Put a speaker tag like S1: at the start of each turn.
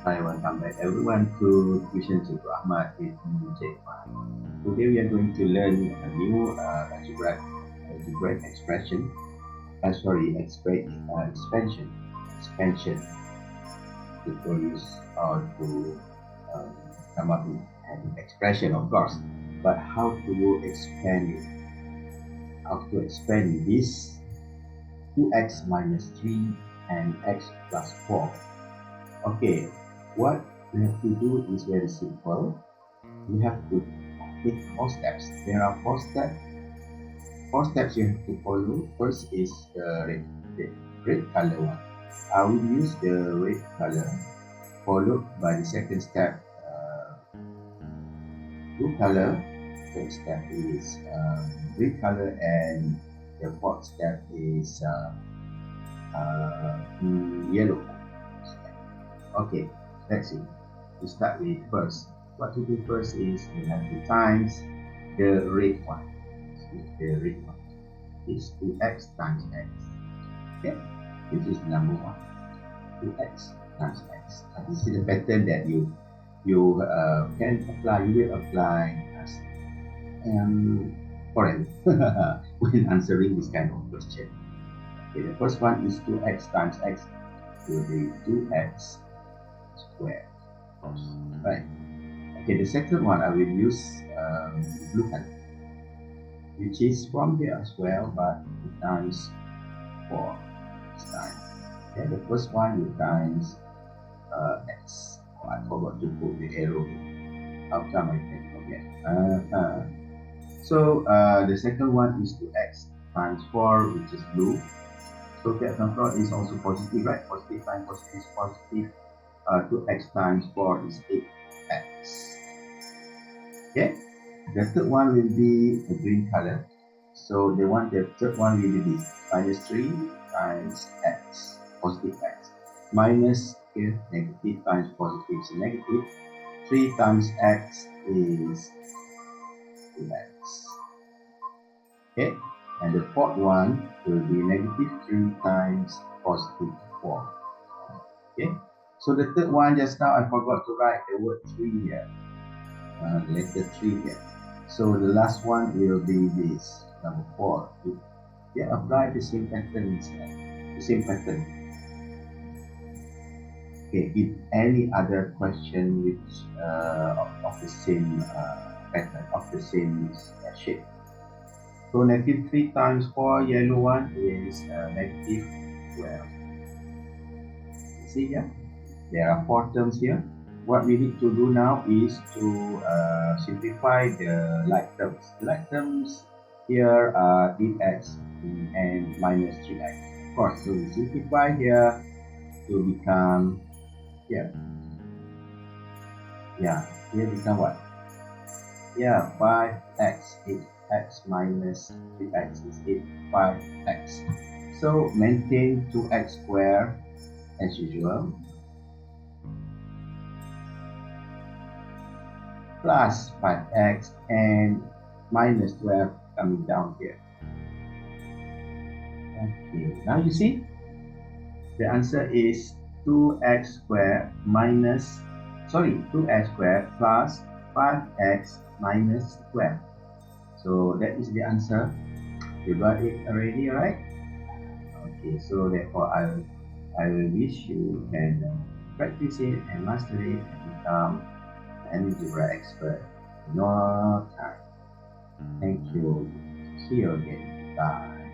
S1: Hi, welcome back everyone to Tuition Cikgu Ahmad with me, Cik Fahad. Today we are going to learn a new algebraic expression. Expansion to produce or to um, come up with an expression, of course. But how to expand it? How to expand this 2x minus 3 and x plus 4. Okay, what we have to do is very simple. We have to take 4 steps. There are 4 steps. 4 steps you have to follow. First is the red color one. I will use the red color, followed by the second step, blue color. Third step is green color, and the fourth step is yellow. Okay, let's see. To start with first, what to do first is we have to times the red one. The red one is 2x times x. Okay, this is number one. 2x times x. This is the pattern that you can apply. You will apply as forever when answering this kind of question. Okay, the first one is 2x times x will be 2x squared. Right. Okay, the second one I will use blue color, which is from here as well, but times 4 this time. Okay, the first one you times x. Oh, I forgot to put the arrow. How come I can forget? So the second one is 2x times 4, which is blue. So that number is also positive, right? Positive times positive is positive. 2x times 4 is 8x. Okay, the third one will be a green color. So the third one will be this, minus 3 times x, positive x. Minus here, negative times positive is negative. 3 times x is 2x. Okay, and the fourth one will be negative 3 times positive 4. Okay, so the third one just now I forgot to write the word 3 here, the letter 3 here. So the last one will be this, number 4. Yeah, apply the same pattern instead. The same pattern. Okay, if any other question which of the same pattern, of the same shape. So negative 3 times 4, yellow one is negative 12. You see here? There are 4 terms here. What we need to do now is to simplify the like terms. The like terms here are 8x and minus 3x. Of course, so we simplify here to become here. Yeah, here become what? Yeah, 5x. 8x minus 3x is 5x. So maintain 2x squared as usual, plus 5x and minus 12 coming down here. Okay, now you see the answer is 2x squared minus 2x squared plus 5x minus 12. So that is the answer. You got it already, right? Okay, so therefore I will wish you can practice it and master it and become an algebra expert in no time. Thank you. See you again. Bye.